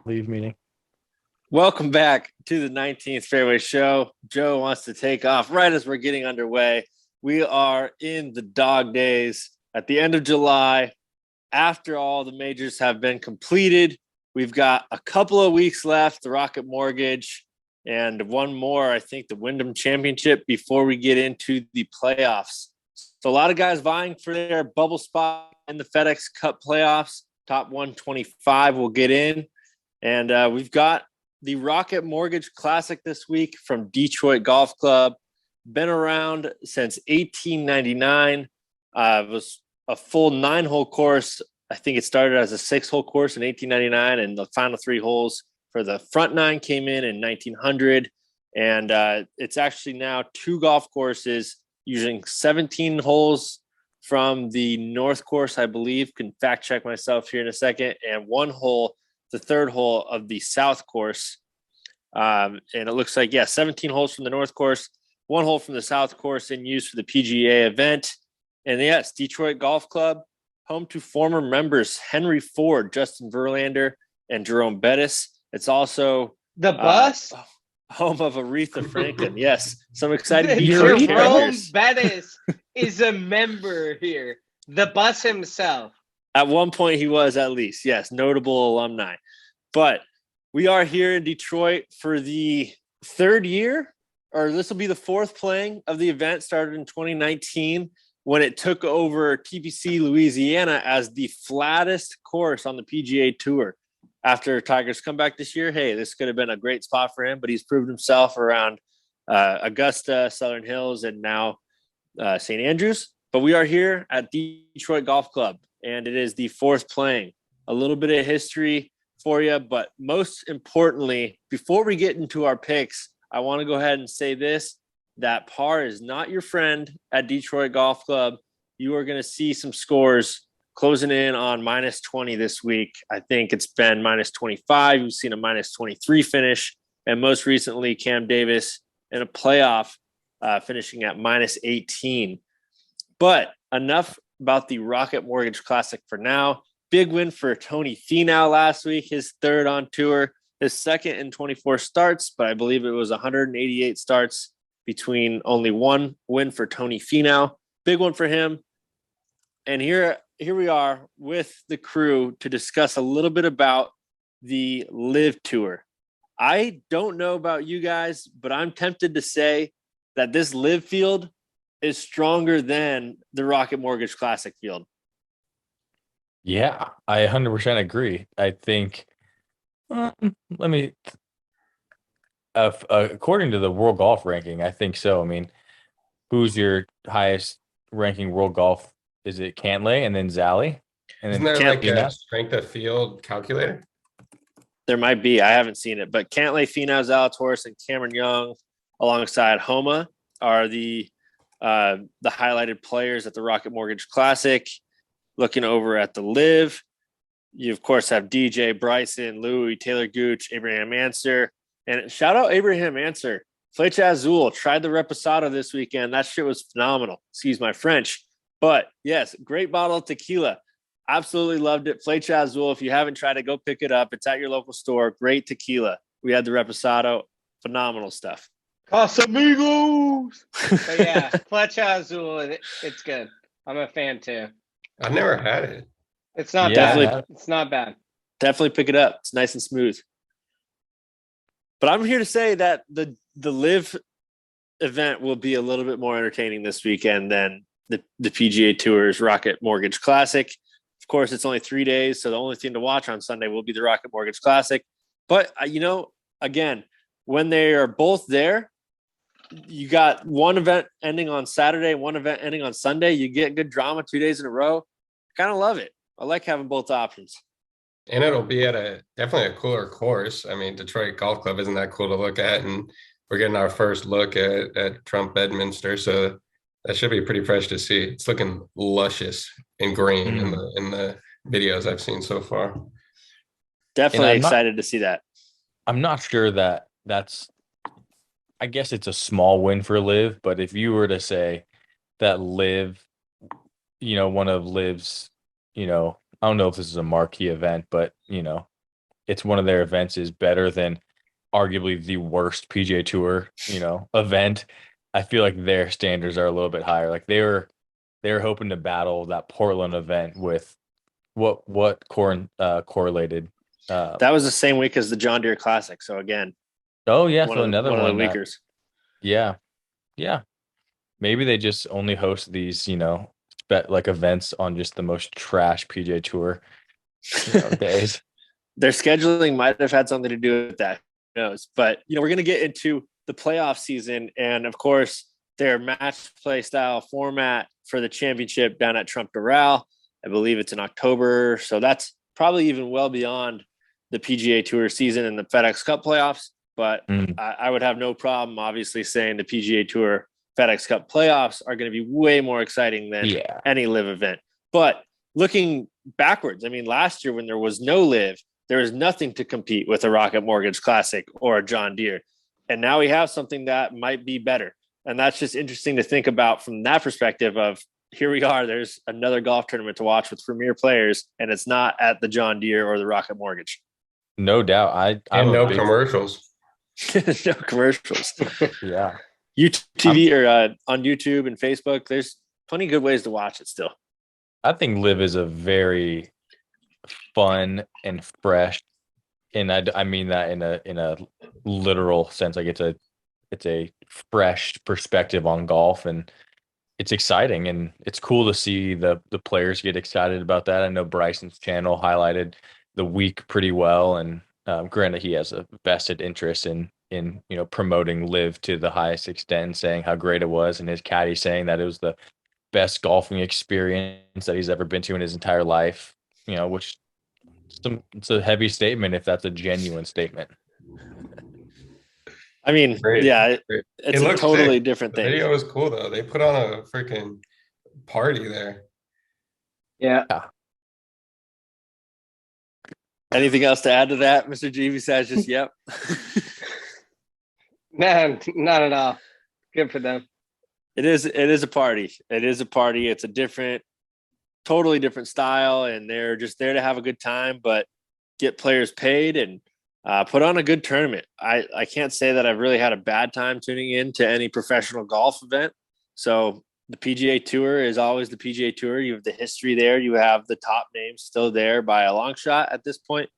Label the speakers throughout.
Speaker 1: LIV meeting.
Speaker 2: Welcome back to the 19th Fairway Show. Joe wants to take off right as we're getting underway. We are in the dog days at the end of July. After all the majors have been completed, we've got a couple of weeks left, the Rocket Mortgage, and one more, I think, the Wyndham Championship before we get into the playoffs. So a lot of guys vying for their bubble spot in the FedEx Cup Playoffs. Top 125 will get in. And we've got the Rocket Mortgage Classic this week from Detroit Golf Club. Been around since 1899. It was a full 9-hole course. I think it started as a 6-hole course in 1899, and the final 3 holes for the front 9 came in 1900. And it's actually now 2 golf courses using 17 holes from the North course, I believe. Can fact check myself here in a second. And 1 hole, the 3rd hole of the South course. And it looks like, 17 holes from the North course, 1 hole from the South course in use for the PGA event. And yes, Detroit Golf Club, home to former members Henry Ford, Justin Verlander, and Jerome Bettis. It's also
Speaker 3: the bus
Speaker 2: home of Aretha Franklin. Yes, some exciting Detroit
Speaker 3: Jerome
Speaker 2: characters.
Speaker 3: Bettis is a member here. The bus himself.
Speaker 2: At one point, he was, at least. Yes, notable alumni. But we are here in Detroit for the 3rd year, or this will be the 4th playing of the event. Started in 2019 when it took over TPC Louisiana as the flattest course on the PGA Tour. After Tiger's comeback this year, hey, this could have been a great spot for him, but he's proved himself around Augusta, Southern Hills, and now St. Andrews. But we are here at Detroit Golf Club, and it is the 4th playing. A little bit of history for you, but most importantly, before we get into our picks, I want to go ahead and say this, that par is not your friend at Detroit Golf Club. You are going to see some scores closing in on minus 20 this week. I think it's been minus 25. You've seen a minus 23 finish, and most recently, Cam Davis in a playoff finishing at minus 18. But enough about the Rocket Mortgage Classic for now. Big win for Tony Finau last week, his 3rd on tour, his 2nd in 24 starts, but I believe it was 188 starts between only 1 win for Tony Finau. Big one for him. And here we are with the crew to discuss a little bit about the LIV Tour. I don't know about you guys, but I'm tempted to say that this LIV field is stronger than the Rocket Mortgage Classic field.
Speaker 1: Yeah, I 100% agree. I think, according to the World Golf Ranking, I think so. I mean, who's your highest ranking World Golf? Is it Cantlay and then Zally? And
Speaker 4: Isn't
Speaker 1: then
Speaker 4: there like
Speaker 1: Finau?
Speaker 4: a strength of field calculator?
Speaker 2: There might be. I haven't seen it. But Cantlay, Finau, Zalatoris, and Cameron Young alongside Homa are the highlighted players at the Rocket Mortgage Classic. Looking over at the LIV, you, of course, have DJ, Bryson, Louis, Taylor Gooch, Abraham Ancer. And shout out Abraham Ancer. Flecha Azul tried the Reposado this weekend. That shit was phenomenal. Excuse my French. But, yes, great bottle of tequila. Absolutely loved it. Flecha Azul, if you haven't tried it, go pick it up. It's at your local store. Great tequila. We had the Reposado. Phenomenal stuff.
Speaker 3: Casamigos! But yeah, Flecha Azul, it's good. I'm a fan too.
Speaker 4: I've never had it.
Speaker 3: It's not
Speaker 2: Definitely.
Speaker 3: bad. It's not bad.
Speaker 2: Definitely pick it up. It's nice and smooth. But I'm here to say that the LIV event will be a little bit more entertaining this weekend than the PGA Tour's Rocket Mortgage Classic. Of course, it's only 3 days, so the only thing to watch on Sunday will be the Rocket Mortgage Classic. But, again, when they are both there, you got one event ending on Saturday, one event ending on Sunday. You get good drama 2 days in a row. Kind of love it. I like having both options.
Speaker 4: And it'll be at definitely a cooler course. I mean, Detroit Golf Club isn't that cool to look at, and we're getting our first look at Trump Bedminster, so that should be pretty fresh to see. It's looking luscious and green in the videos I've seen so far.
Speaker 2: Definitely excited to see that.
Speaker 1: I'm not sure that's. I guess it's a small win for LIV, but if you were to say that LIV, one of LIV's, I don't know if this is a marquee event, but, it's one of their events is better than arguably the worst PGA Tour, event, I feel like their standards are a little bit higher. Like they were hoping to battle that Portland event with correlated.
Speaker 2: That was the same week as the John Deere Classic. So again,
Speaker 1: Oh yeah,
Speaker 2: one
Speaker 1: so
Speaker 2: of
Speaker 1: another
Speaker 2: one of the
Speaker 1: one that
Speaker 2: weakers.
Speaker 1: yeah, yeah. Maybe they just only host these, like events on just the most trash PGA Tour, days.
Speaker 2: Their scheduling might have had something to do with that. Who knows? But we're going to get into the playoff season, and of course, their match play style format for the championship down at Trump Doral. I believe it's in October, so that's probably even well beyond the PGA Tour season and the FedEx Cup playoffs. But I would have no problem, obviously, saying the PGA Tour FedEx Cup playoffs are going to be way more exciting than any LIV event. But looking backwards, I mean, last year when there was no LIV, there was nothing to compete with a Rocket Mortgage Classic or a John Deere. And now we have something that might be better. And that's just interesting to think about from that perspective of here we are, there's another golf tournament to watch with premier players, and it's not at the John Deere or the Rocket Mortgage.
Speaker 1: No doubt. I'm
Speaker 4: and no commercials.
Speaker 2: No commercials.
Speaker 1: Yeah.
Speaker 2: YouTube TV or on YouTube and Facebook, there's plenty of good ways to watch it still.
Speaker 1: I think LIV is a very fun and fresh, and I mean that in a literal sense. Like it's a fresh perspective on golf, and it's exciting, and it's cool to see the players get excited about that. I know Bryson's channel highlighted the week pretty well, and granted, he has a vested interest in promoting LIV to the highest extent, and saying how great it was, and his caddy saying that it was the best golfing experience that he's ever been to in his entire life. Which it's a heavy statement if that's a genuine statement.
Speaker 2: I mean,
Speaker 4: Great.
Speaker 2: yeah,
Speaker 4: Great.
Speaker 2: it's a totally
Speaker 4: sick.
Speaker 2: different
Speaker 4: The
Speaker 2: thing.
Speaker 4: video was cool though. They put on a freaking party there.
Speaker 3: Yeah.
Speaker 2: Anything else to add to that, Mr. G? Besides just yep.
Speaker 3: No, not at all. Good for them.
Speaker 2: It is a party. It is a party. It's a totally different style, and they're just there to have a good time, but get players paid and put on a good tournament. I can't say that I've really had a bad time tuning in to any professional golf event. So the PGA Tour is always the PGA Tour. You have the history there. You have the top names still there by a long shot at this point.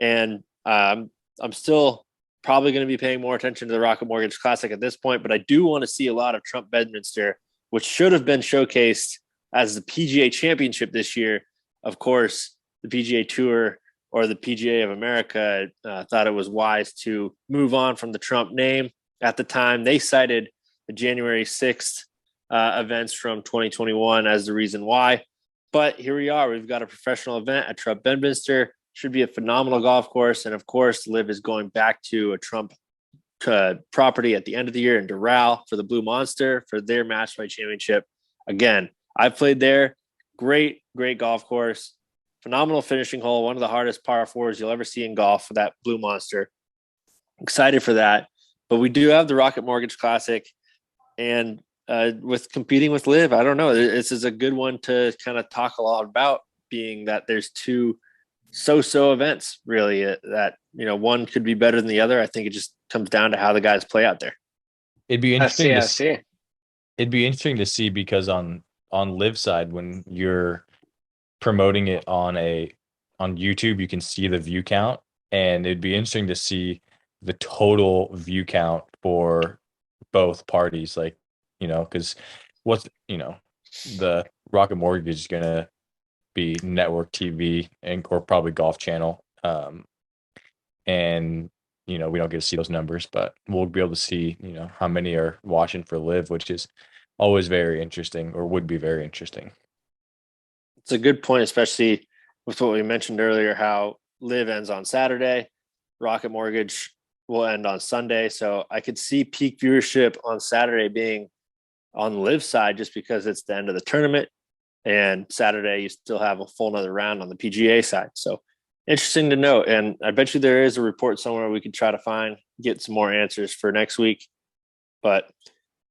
Speaker 2: And I'm still probably going to be paying more attention to the Rocket Mortgage Classic at this point, but I do want to see a lot of Trump Bedminster, which should have been showcased as the PGA Championship this year. Of course, the PGA Tour or the PGA of America thought it was wise to move on from the Trump name. At the time, they cited the January 6th events from 2021 as the reason why. But here we are. We've got a professional event at Trump Bedminster. Should be a phenomenal golf course. And of course, LIV is going back to a Trump property at the end of the year in Doral for the Blue Monster for their match play championship. Again, I've played there. Great golf course. Phenomenal finishing hole. One of the hardest par fours you'll ever see in golf for that Blue Monster. Excited for that. But we do have the Rocket Mortgage Classic. And with competing with LIV, I don't know. This is a good one to kind of talk a lot about, being that there's two so-so events really that, one could be better than the other. I think it just comes down to how the guys play out there.
Speaker 1: It'd be interesting
Speaker 3: I
Speaker 1: to
Speaker 3: see.
Speaker 1: It'd be interesting to see, because on LIV side, when you're promoting it on YouTube, you can see the view count, and it'd be interesting to see the total view count for both parties. Like, because the Rocket Mortgage is gonna be network TV or probably Golf Channel, and we don't get to see those numbers, but we'll be able to see how many are watching for LIV, which is always very interesting, or would be very interesting.
Speaker 2: It's a good point, especially with what we mentioned earlier, how LIV ends on Saturday, Rocket Mortgage will end on Sunday. So I could see peak viewership on Saturday being on the LIV side, just because it's the end of the tournament, and Saturday you still have a full another round on the PGA side. So interesting to note. And I bet you there is a report somewhere we could try to get some more answers for next week. But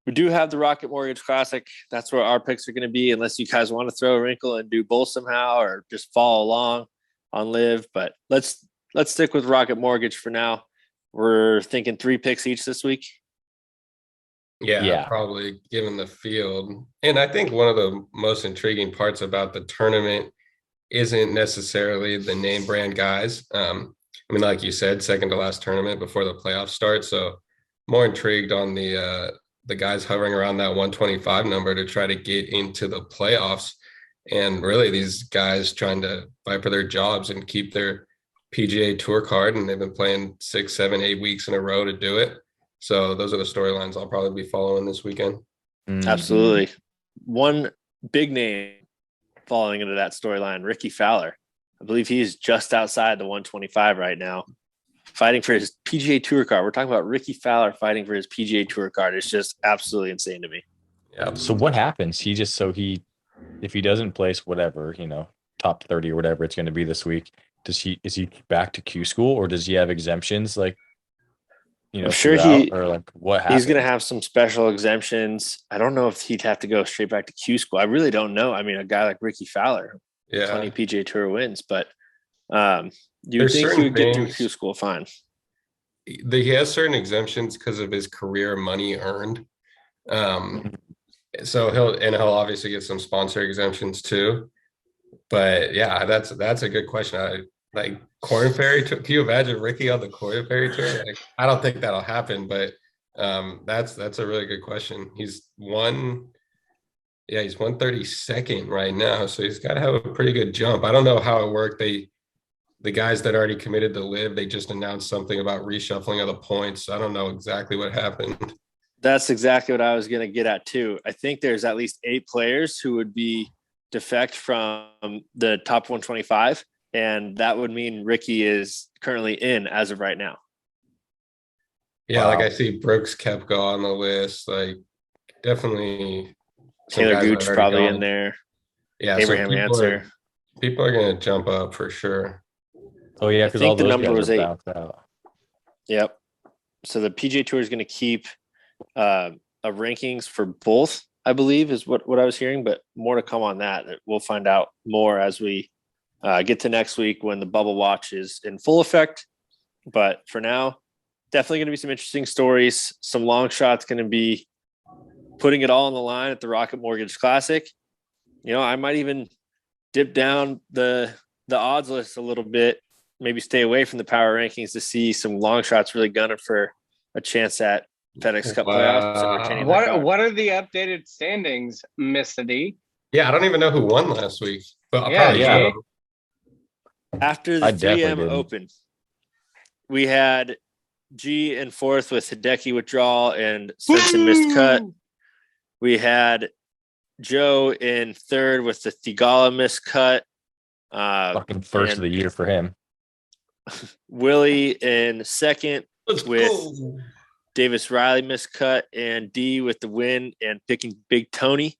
Speaker 2: we do have the Rocket Mortgage Classic. That's where our picks are going to be, unless you guys want to throw a wrinkle and do both somehow, or just follow along on LIV. But let's let's stick with Rocket Mortgage for now. We're thinking 3 picks each this week.
Speaker 4: Yeah, probably given the field. And I think one of the most intriguing parts about the tournament isn't necessarily the name brand guys. I mean, like you said, second to last tournament before the playoffs start. So more intrigued on the guys hovering around that 125 number to try to get into the playoffs. And really these guys trying to fight for their jobs and keep their PGA Tour card. And they've been playing 6, 7, 8 weeks in a row to do it. So those are the storylines I'll probably be following this weekend.
Speaker 2: Mm-hmm. Absolutely. One big name falling into that storyline, Ricky Fowler. I believe he's just outside the 125 right now, fighting for his PGA Tour card. We're talking about Ricky Fowler fighting for his PGA Tour card. It's just absolutely insane to me.
Speaker 1: Yeah. So what happens? If he doesn't place whatever, top 30 or whatever it's going to be this week, is he back to Q school, or does he have exemptions
Speaker 2: I'm sure what happens? He's going to have some special exemptions. I don't know if he'd have to go straight back to Q school. I really don't know. I mean, a guy like Ricky Fowler, 20 PGA Tour wins, but you think he would get through Q school fine?
Speaker 4: He has certain exemptions because of his career money earned. So he'll obviously get some sponsor exemptions too. But yeah, that's a good question. Like Corn Ferry Tour. Can you imagine Ricky on the Corn Ferry Tour? Like, I don't think that'll happen, but that's a really good question. He's 132nd right now, so he's got to have a pretty good jump. I don't know how it worked. The guys that already committed to LIV, they just announced something about reshuffling of the points. I don't know exactly what happened.
Speaker 2: That's exactly what I was going to get at too. I think there's at least 8 players who would be defect from the top 125. And that would mean Ricky is currently in as of right now.
Speaker 4: Yeah, wow. Like I see Brooks Koepka on the list. Like definitely
Speaker 2: Taylor Gooch probably in there.
Speaker 4: Yeah,
Speaker 2: Abraham Answer.
Speaker 4: People are going to jump up for sure.
Speaker 1: Oh yeah, because all
Speaker 2: the
Speaker 1: those
Speaker 2: number
Speaker 1: guys
Speaker 2: was
Speaker 1: are
Speaker 2: 8.
Speaker 1: bounced out.
Speaker 2: Yep. So the PGA Tour is going to keep a rankings for both, I believe, is what I was hearing. But more to come on that. We'll find out more as we get to next week when the bubble watch is in full effect. But for now, definitely going to be some interesting stories. Some long shots going to be putting it all on the line at the Rocket Mortgage Classic. I might even dip down the odds list a little bit, maybe stay away from the power rankings to see some long shots really gunning for a chance at FedEx Cup Playoffs.
Speaker 3: What are the updated standings, Mr. D?
Speaker 4: Yeah, I don't even know who won last week. But
Speaker 2: after the 3M Open, we had G in fourth with Hideki withdrawal and Svensson missed cut. We had Joe in third with the Thigala missed cut.
Speaker 1: Fucking first of the year for him.
Speaker 2: Willie in second with Davis Riley missed cut, and D with the win and picking Big Tony.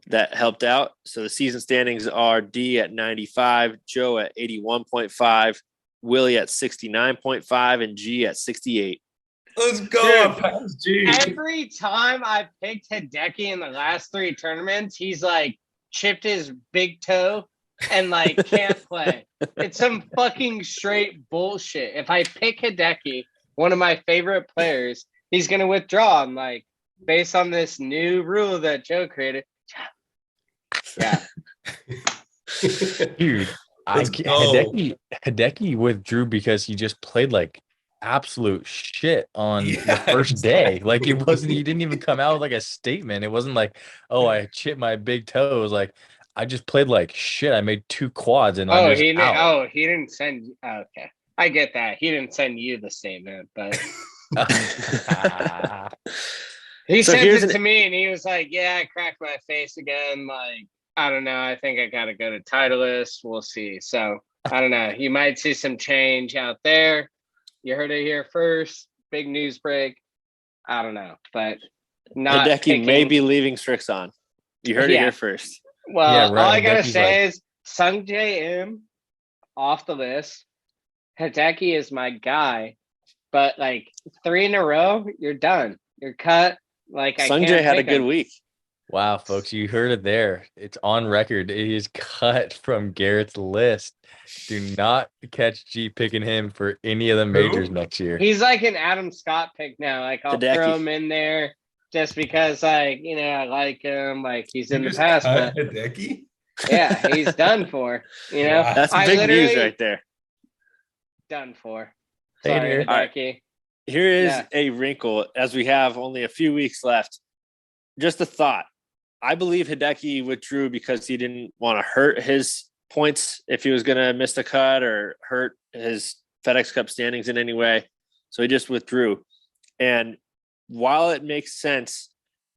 Speaker 2: That helped out. So the season standings are D at 95, Joe at 81.5, Willie at 69.5, and G at 68.
Speaker 4: Let's go.
Speaker 3: Dude, every time I picked Hideki in the last 3 tournaments, he's like chipped his big toe and like can't play. It's some fucking straight bullshit. If I pick Hideki, one of my favorite players, he's going to withdraw. I'm like, based on this new rule that Joe created. Yeah.
Speaker 1: Dude, Hideki withdrew because he just played like absolute shit on the first day. Like he didn't even come out with like a statement. It wasn't like, oh, I chipped my big toe. It was like, I just played like shit. I made 2 quads and
Speaker 3: he didn't send. Okay, I get that. He didn't send you the statement, but he sent it to me and he was like, yeah, I cracked my face again. Like, I don't know. I think I got to go to Titleist. We'll see. So I don't know. You might see some change out there. You heard it here first. Big news break. I don't know, but not
Speaker 2: Hideki may be leaving Strixon. You heard it here first.
Speaker 3: Well, all I gotta say is Sung J M off the list. Hideki is my guy, but like 3 in a row, you're done. You're cut. Like
Speaker 2: Sung J had a good week.
Speaker 1: Wow, folks, you heard it there. It's on record. It is cut from Garrett's list. Do not catch G picking him for any of the majors next year.
Speaker 3: He's like an Adam Scott pick now. Like I'll
Speaker 2: Hideki.
Speaker 3: throw him in there just because, like, you know, I like him. Like he's in the
Speaker 4: just
Speaker 3: past,
Speaker 4: cut
Speaker 3: but
Speaker 4: Hideki?
Speaker 3: yeah, he's done for. You know,
Speaker 4: Wow.
Speaker 2: That's
Speaker 3: I
Speaker 2: big news
Speaker 3: literally-
Speaker 2: right there.
Speaker 3: done for.
Speaker 1: Hey,
Speaker 3: Sorry,
Speaker 1: dear.
Speaker 3: Hideki.
Speaker 2: Here is
Speaker 3: Yeah.
Speaker 2: a wrinkle as we have only a few weeks left. Just a thought. I believe Hideki withdrew because he didn't want to hurt his points if he was going to miss the cut or hurt his FedEx Cup standings in any way. So he just withdrew. And while it makes sense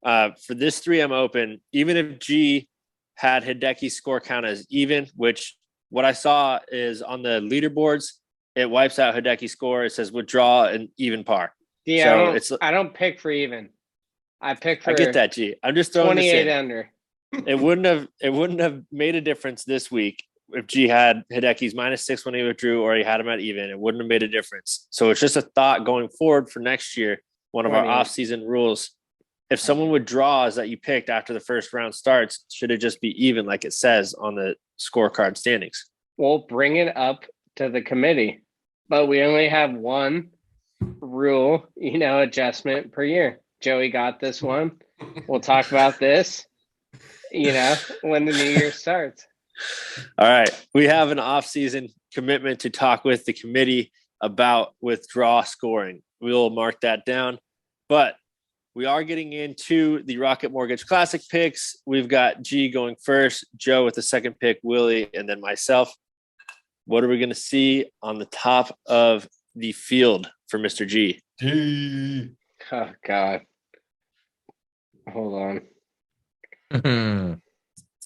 Speaker 2: for this 3M Open, even if G had Hideki's score count as even, which what I saw is on the leaderboards, it wipes out Hideki's score. It says withdraw and even par.
Speaker 3: Yeah,
Speaker 2: So
Speaker 3: I don't pick for even. I pick for
Speaker 2: I get that, G. I'm just throwing this
Speaker 3: 28
Speaker 2: in.
Speaker 3: under.
Speaker 2: It wouldn't have made a difference this week if G had Hideki's -6 when he withdrew or he had him at even. It wouldn't have made a difference. So it's just a thought going forward for next year. One of our
Speaker 3: 28.
Speaker 2: off-season rules. If someone withdraws that you picked after the first round starts, should it just be even like it says on the scorecard standings?
Speaker 3: We'll bring it up to the committee, but we only have one rule, you know, adjustment per year. Joey got this one. We'll talk about this, you know, when the new year starts.
Speaker 2: All right. We have an off-season commitment to talk with the committee about withdraw scoring. We'll mark that down. But we are getting into the Rocket Mortgage Classic picks. We've got G going first, Joe with the second pick, Willie, and then myself. What are we going to see on the top of the field for Mr. G?
Speaker 4: Gee.
Speaker 3: Oh, God. Hold on.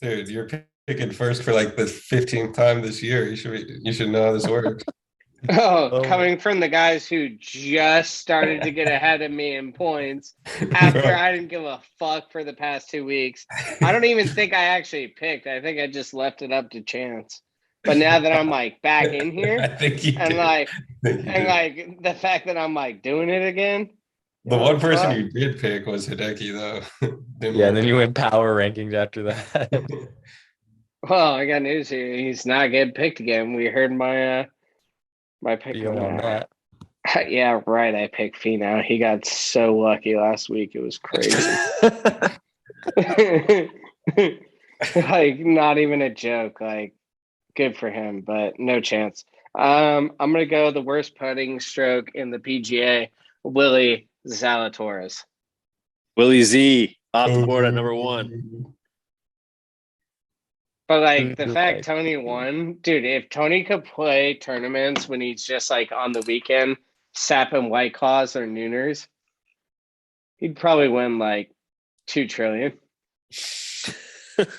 Speaker 4: Dude, you're picking first for like the 15th time this year. You should know how this works.
Speaker 3: Oh, coming from the guys who just started to get ahead of me in points after I didn't give a fuck for the past 2 weeks. I don't even think I actually picked. I think I just left it up to chance. But now that I'm like back in here,
Speaker 4: I think you
Speaker 3: and
Speaker 4: did.
Speaker 3: like
Speaker 4: I think you
Speaker 3: and
Speaker 4: did.
Speaker 3: like the fact that I'm like doing it again.
Speaker 4: The one person
Speaker 3: fuck.
Speaker 4: you did pick was Hideki, though. Didn't
Speaker 1: Yeah, and then
Speaker 4: work
Speaker 1: you
Speaker 4: out.
Speaker 1: went power rankings after that.
Speaker 3: Well, I got news here. He's not getting picked again. We heard my pick
Speaker 1: Feel
Speaker 3: on
Speaker 1: on
Speaker 3: that.
Speaker 1: that.
Speaker 3: Yeah, right. I picked Finau. He got so lucky last week. It was crazy. Like, not even a joke. Like, good for him, but no chance. I'm gonna go the worst putting stroke in the PGA, Willie Zalatoris.
Speaker 2: Willie Z off the board at number 1.
Speaker 3: But like the
Speaker 1: You're
Speaker 3: fact
Speaker 1: right.
Speaker 3: Tony won, dude, if Tony could play tournaments when he's just like on the weekend, sapping White Claws or Nooners, he'd probably win like 2 trillion.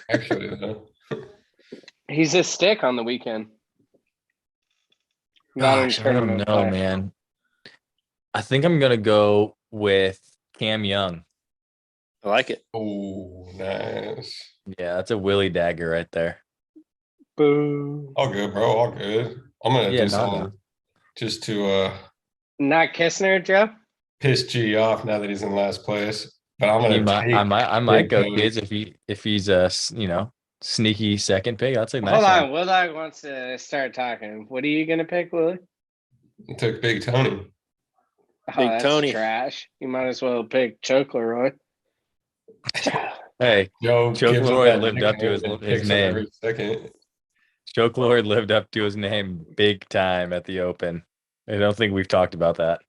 Speaker 4: Actually, though.
Speaker 3: He's a stick on the weekend. Not in
Speaker 1: Gosh, I don't
Speaker 3: tournament
Speaker 1: know,
Speaker 3: play.
Speaker 1: man. I think I'm gonna go with Cam Young.
Speaker 2: I like it.
Speaker 4: Oh, nice.
Speaker 1: Yeah, that's a Willie dagger right there.
Speaker 3: Boo.
Speaker 4: All good, bro. All good. I'm gonna
Speaker 1: Yeah,
Speaker 4: do
Speaker 1: no,
Speaker 4: something
Speaker 1: no.
Speaker 4: just to
Speaker 3: Not Kistner, Joe?
Speaker 4: piss G off now that he's in last place. But I'm gonna
Speaker 1: I might
Speaker 4: Big
Speaker 1: go
Speaker 4: Tony.
Speaker 1: kids if he's a sneaky second pick. That's a nice
Speaker 3: Hold on.
Speaker 1: one.
Speaker 3: Willock wants to start talking. What are you going to pick, Willie?
Speaker 4: took Big Tony.
Speaker 3: Oh,
Speaker 2: Big
Speaker 3: that's
Speaker 2: Tony.
Speaker 3: trash. You might as well pick Choke Leroy.
Speaker 1: Hey,
Speaker 4: Joe
Speaker 1: Joe
Speaker 4: gives
Speaker 1: Glory
Speaker 4: up that
Speaker 1: lived up to
Speaker 4: nickname and
Speaker 1: his
Speaker 4: picks him
Speaker 1: name.
Speaker 4: every second.
Speaker 1: Joe Lord lived up to his name big time at the Open. I don't think we've talked about that.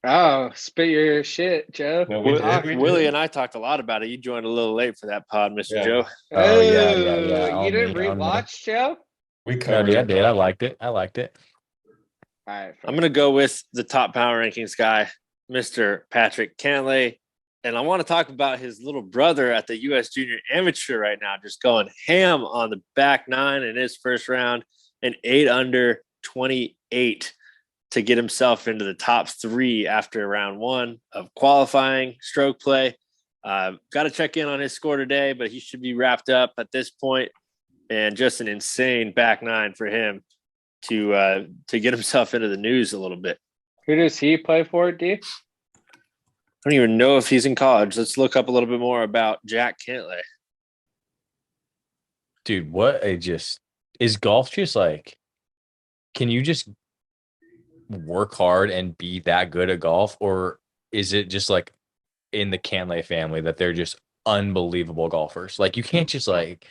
Speaker 3: Oh, spit your shit, Joe.
Speaker 4: No, we did.
Speaker 2: Willie and I talked a lot about it. You joined a little late for that pod, Mr.
Speaker 4: Yeah.
Speaker 2: Joe.
Speaker 1: Oh, yeah.
Speaker 3: You
Speaker 1: On
Speaker 3: didn't
Speaker 1: me, on me.
Speaker 3: rewatch, Joe?
Speaker 4: We
Speaker 1: No,
Speaker 4: covered
Speaker 1: dude, I
Speaker 4: it.
Speaker 1: did. I liked it.
Speaker 3: All right.
Speaker 2: I'm going to go with the top power rankings guy, Mr. Patrick Cantlay. And I want to talk about his little brother at the U.S. Junior Amateur right now, just going ham on the back 9 in his first round, and 8 under 28 to get himself into the top 3 after round 1 of qualifying stroke play. Got to check in on his score today, but he should be wrapped up at this point. And just an insane back 9 for him to get himself into the news a little bit.
Speaker 3: Who does he play for, D?
Speaker 2: don't even know if he's in college. Let's look up a little bit more about Jack Cantlay.
Speaker 1: Dude, is golf just like, can you just work hard and be that good at golf? Or is it just like in the Cantlay family that they're just unbelievable golfers? Like you can't just like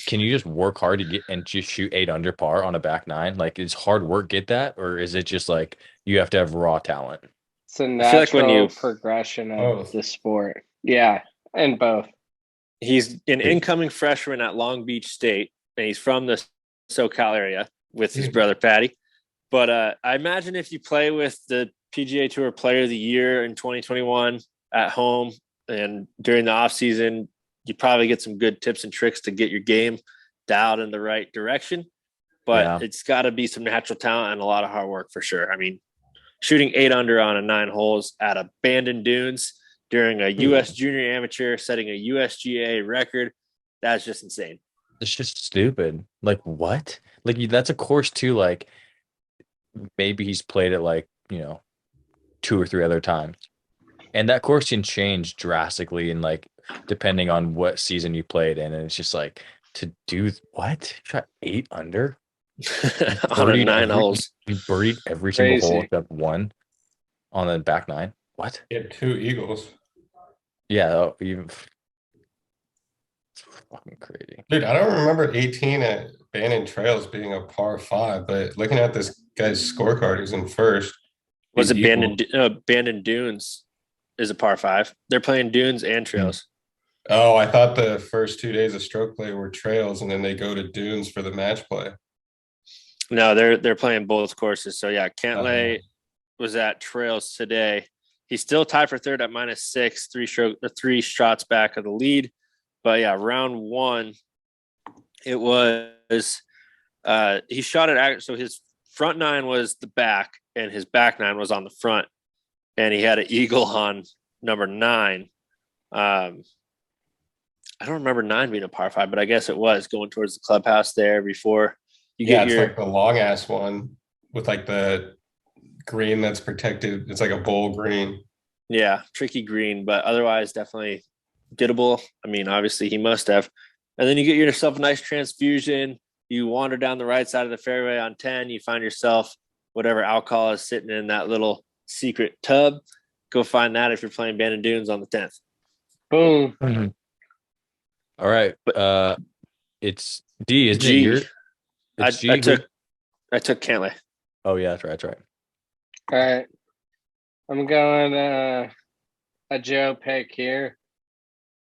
Speaker 1: can you just work hard to get and just shoot 8 under par on a back nine? Like is hard work get that, or is it just like you have to have raw talent?
Speaker 3: It's a
Speaker 2: I feel like when
Speaker 3: natural
Speaker 2: you-
Speaker 3: progression of
Speaker 4: Both.
Speaker 3: the sport. Yeah, and both.
Speaker 2: He's an incoming freshman at Long Beach State, and he's from the SoCal area with his brother Patty. But I imagine if you play with the PGA Tour Player of the Year in 2021 at home and during the off season, you probably get some good tips and tricks to get your game dialed in the right direction. But
Speaker 1: Yeah.
Speaker 2: it's got to be some natural talent and a lot of hard work for sure. I mean, shooting 8 under on a 9 holes at Abandoned Dunes during a U.S. Junior Amateur, setting a USGA record, that's just insane.
Speaker 1: It's just stupid. Like what? Like that's a course too. Like maybe he's played it like 2 or 3 other times, and that course can change drastically and like depending on what season you played in. And it's just like to do what? Shot 8 under
Speaker 2: on a 9 holes.
Speaker 1: You birdied every single hole
Speaker 3: Crazy.
Speaker 1: except one on the back 9. What?
Speaker 4: He had 2 eagles.
Speaker 1: Yeah, even it's fucking crazy.
Speaker 4: Dude, I don't remember 18 at Bannon Trails being a par 5, but looking at this guy's scorecard, he's in first.
Speaker 2: Was
Speaker 4: He's equal.
Speaker 2: Abandoned Dunes is a par 5. They're playing Dunes and Trails.
Speaker 4: Oh, I thought the first 2 days of stroke play were Trails, and then they go to Dunes for the match play.
Speaker 2: No, they're playing both courses. So yeah, Cantlay was at Trails today. He's still tied for third at -6, 3 shots back of the lead. But yeah, round 1, it was he shot it. So his front 9 was the back, and his back 9 was on the front, and he had an eagle on number 9. I don't remember 9 being a par 5, but I guess it was going towards the clubhouse there before you
Speaker 4: Yeah,
Speaker 2: get
Speaker 4: it's
Speaker 2: your.
Speaker 4: like the long ass one with like the green that's protected. It's like a bowl green.
Speaker 2: Yeah, tricky green, but otherwise definitely gettable. I mean, obviously he must have. And then you get yourself a nice transfusion. You wander down the right side of the fairway on 10. You find yourself whatever alcohol is sitting in that little secret tub. Go find that if you're playing Bandon Dunes on the 10th.
Speaker 3: Boom.
Speaker 1: All right. It's D, isn't
Speaker 2: G.
Speaker 1: it? Your, it's G.
Speaker 2: I took Cantlay.
Speaker 1: Oh yeah, that's right.
Speaker 3: All right. I'm going a Joe pick here.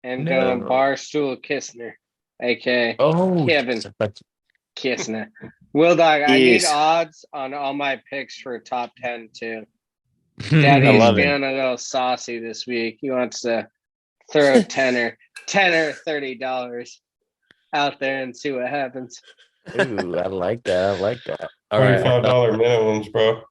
Speaker 3: And going
Speaker 1: No.
Speaker 3: Barstool Kistner, aka
Speaker 1: Oh,
Speaker 3: Kevin
Speaker 1: that's-
Speaker 3: Kistner. Will Dog, I need
Speaker 2: Yes.
Speaker 3: odds on all my picks for top 10 too.
Speaker 2: I
Speaker 3: Daddy's
Speaker 2: love it.
Speaker 3: feeling a little saucy this week. He wants to throw a $10 or $30 out there and see what happens.
Speaker 1: Ooh, I like that. All right.
Speaker 4: $25 minimums, bro.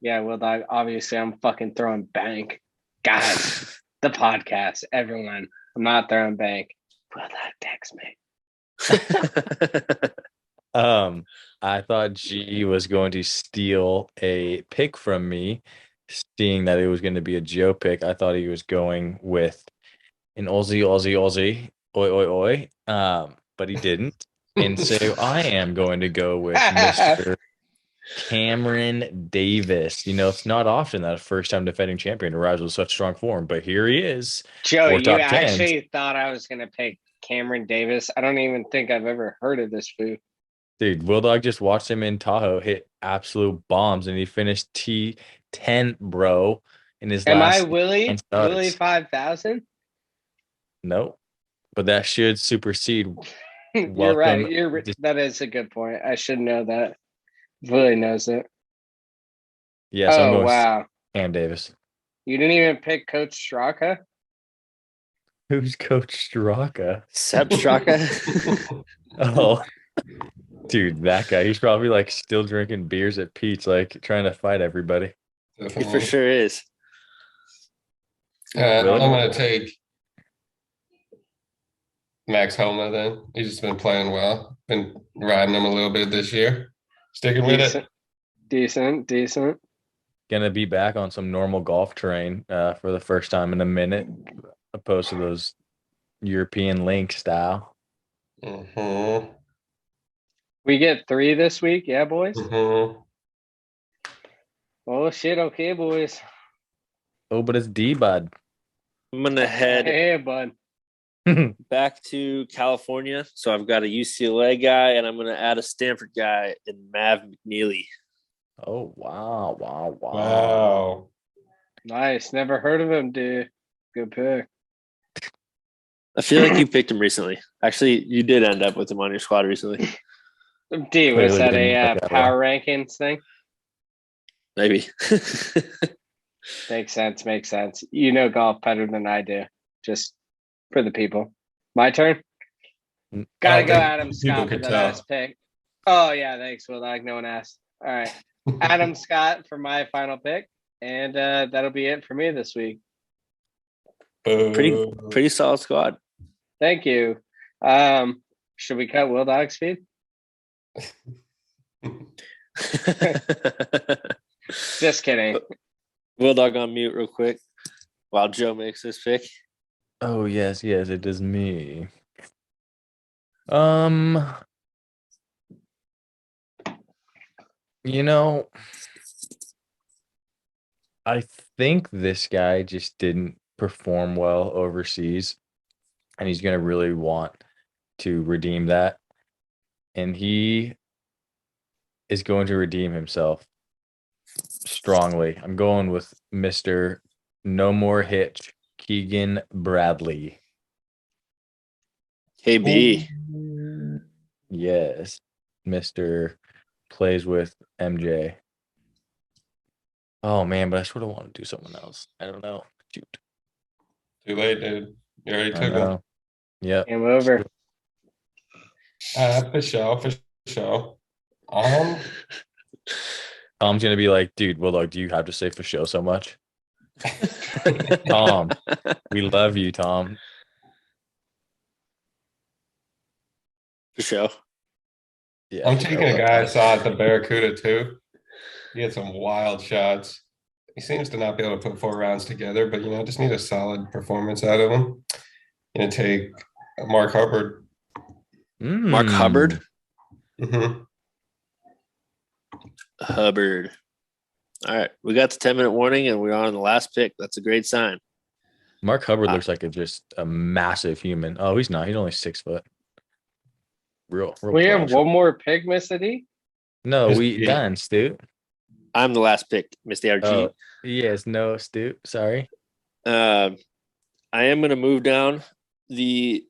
Speaker 3: Yeah, Will Dog, obviously I'm fucking throwing bank. Guys, the podcast, everyone. I'm not throwing bank. Will Dog, text me.
Speaker 1: I thought G was going to steal a pick from me, seeing that it was going to be a Joe pick. I thought he was going with an Aussie, oi. But he didn't. And so I am going to go with Mr. Cameron Davis. It's not often that a first-time defending champion arrives with such strong form, but here he is.
Speaker 3: Joe,
Speaker 1: Or
Speaker 3: you
Speaker 1: top 10.
Speaker 3: actually thought I was going to pick Cameron Davis. I don't even think I've ever heard of this food.
Speaker 1: Dude, Will Dog just watched him in Tahoe hit absolute bombs, and he finished T10, bro, in his
Speaker 3: Am
Speaker 1: last.
Speaker 3: I Willie?
Speaker 1: 10 starts.
Speaker 3: Willie 5000?
Speaker 1: No, but that should supersede.
Speaker 3: You're right.
Speaker 1: Welcome.
Speaker 3: That is a good point. I should know that. Willie knows it.
Speaker 1: Yes, I'm
Speaker 3: Oh,
Speaker 1: going
Speaker 3: wow.
Speaker 1: Cam Davis.
Speaker 3: You didn't even pick Coach Straka?
Speaker 1: Who's Coach Straka?
Speaker 2: Seb Straka.
Speaker 1: Oh, dude, that guy. He's probably like still drinking beers at Pete's, like trying to fight everybody.
Speaker 2: He for sure is.
Speaker 4: I'm
Speaker 1: Really?
Speaker 4: going to take Max Homa then. He's just been playing well. Been riding him a little bit this year. Sticking with it.
Speaker 3: Decent.
Speaker 1: gonna be back on some normal golf terrain for the first time in a minute, opposed to those European link style.
Speaker 4: Mm-hmm.
Speaker 3: We get 3 this week, yeah, boys.
Speaker 4: Mm-hmm.
Speaker 3: Oh shit, okay, boys.
Speaker 1: Oh, but it's D, bud.
Speaker 2: I'm gonna head
Speaker 3: Hey, bud.
Speaker 2: back to California. So I've got a UCLA guy, and I'm gonna add a Stanford guy in Mav McNeely.
Speaker 1: Oh wow, wow, wow.
Speaker 4: Wow.
Speaker 3: Nice. Never heard of him, dude. Good pick.
Speaker 2: I feel like you picked him recently. Actually, you did end up with him on your squad recently.
Speaker 3: D, was
Speaker 1: Clearly
Speaker 3: that
Speaker 1: didn't
Speaker 3: a
Speaker 1: work out
Speaker 3: power rankings thing?
Speaker 2: Maybe.
Speaker 3: Makes sense. You know golf better than I do. Just for the people. My turn. Gotta
Speaker 4: don't
Speaker 3: go
Speaker 4: think
Speaker 3: Adam
Speaker 4: people
Speaker 3: Scott for
Speaker 4: could
Speaker 3: the
Speaker 4: tell.
Speaker 3: last pick. Oh yeah, thanks, Will. Like no one asked. All right. Adam Scott for my final pick. And that'll be it for me this week.
Speaker 2: pretty solid squad.
Speaker 3: Thank you. Should we cut Will Dog's feed? Just kidding.
Speaker 2: Will Dog on mute real quick while Joe makes his pick.
Speaker 1: Oh yes, it is me. You know, I think this guy just didn't perform well overseas, and he's gonna really want to redeem that. And he is going to redeem himself strongly. I'm going with Mr. No More Hitch, Keegan Bradley.
Speaker 2: KB.
Speaker 1: Yes, Mr. plays with MJ. Oh man, but I sort of want to do someone else. I don't know. Shoot.
Speaker 4: Too late, dude. You already
Speaker 1: I
Speaker 4: took him.
Speaker 1: know. Yep.
Speaker 3: Game over.
Speaker 4: For sure.
Speaker 1: Tom's gonna be like, dude, well, do you have to say for show so much? Tom, we love you, Tom.
Speaker 2: For sure.
Speaker 1: Yeah,
Speaker 4: I'm taking a guy I saw at the Barracuda too. He had some wild shots. He seems to not be able to put 4 rounds together, but just need a solid performance out of him. Gonna take Mark Hubbard.
Speaker 2: Mark Hubbard.
Speaker 4: Mm-hmm.
Speaker 2: Hubbard. All right, we got the 10-minute warning, and we're on the last pick. That's a great sign.
Speaker 1: Mark Hubbard looks like just a massive human. Oh, he's not. He's only 6 foot. Real.
Speaker 3: We have one more pick, Mr. D.
Speaker 1: No,
Speaker 4: Mr.
Speaker 1: we
Speaker 4: D.
Speaker 1: done, Stu.
Speaker 2: I'm the last pick, Mr. RG.
Speaker 1: Oh, yes, no, Stu. Sorry.
Speaker 2: I am going to move down the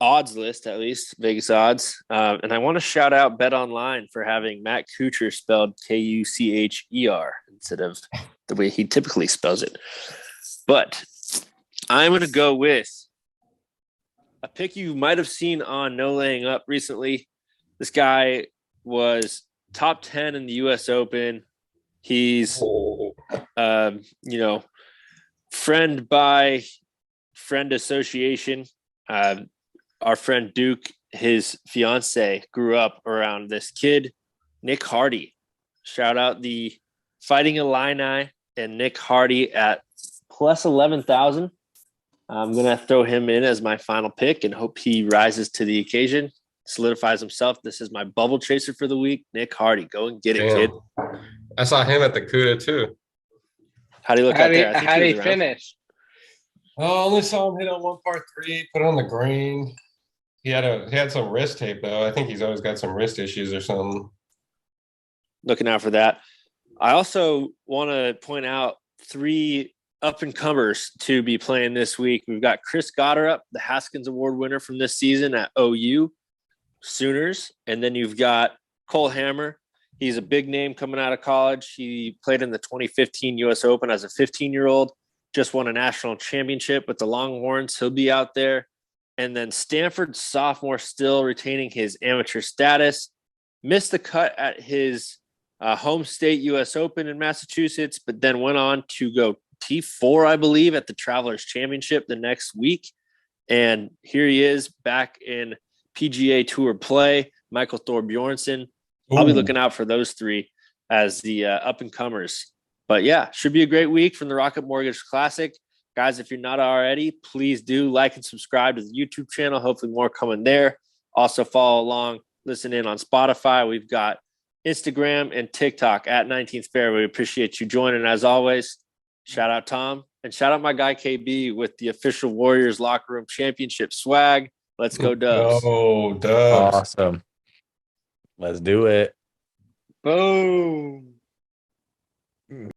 Speaker 2: odds list, at least Vegas odds. And I want to shout out Bet Online for having Matt Kuchar spelled Kucher instead of the way he typically spells it. But I'm going to go with a pick you might have seen on No Laying Up recently. This guy was top 10 in the U.S. Open. He's, friend by friend association. Our friend Duke, his fiance, grew up around this kid, Nick Hardy. Shout out the Fighting Illini and Nick Hardy at plus 11,000. I'm going to throw him in as my final pick and hope he rises to the occasion, solidifies himself. This is my bubble chaser for the week. Nick Hardy, go and get it, kid.
Speaker 4: I saw him at the CUDA too.
Speaker 2: How do you look out there?
Speaker 3: How did he finish?
Speaker 4: Oh, I only saw him hit on 1 par 3, put on the green. He had some wrist tape though. I think he's always got some wrist issues or something.
Speaker 2: Looking out for that. I also want to point out 3 up-and-comers to be playing this week. We've got Chris Goddard up, the Haskins Award winner from this season at OU Sooners. And then you've got Cole Hammer. He's a big name coming out of college. He played in the 2015 U.S. Open as a 15-year-old, just won a national championship with the Longhorns. He'll be out there. And then Stanford sophomore, still retaining his amateur status, missed the cut at his home state U.S. Open in Massachusetts, but then went on to go T4, I believe, at the Travelers Championship the next week. And here he is back in PGA Tour play, Michael Thor Bjornsson. I'll be looking out for those 3 as the up-and-comers But yeah, should be a great week from the Rocket Mortgage Classic. Guys, if you're not already, please do like and subscribe to the YouTube channel. Hopefully more coming there. Also follow along, listen in on Spotify. We've got Instagram and TikTok at 19th Fair. We appreciate you joining as always. Shout out Tom and shout out my guy KB with the official Warriors locker room championship swag. Let's go Dubs.
Speaker 4: Oh, Dubs.
Speaker 1: Awesome. Let's do it.
Speaker 3: Boom.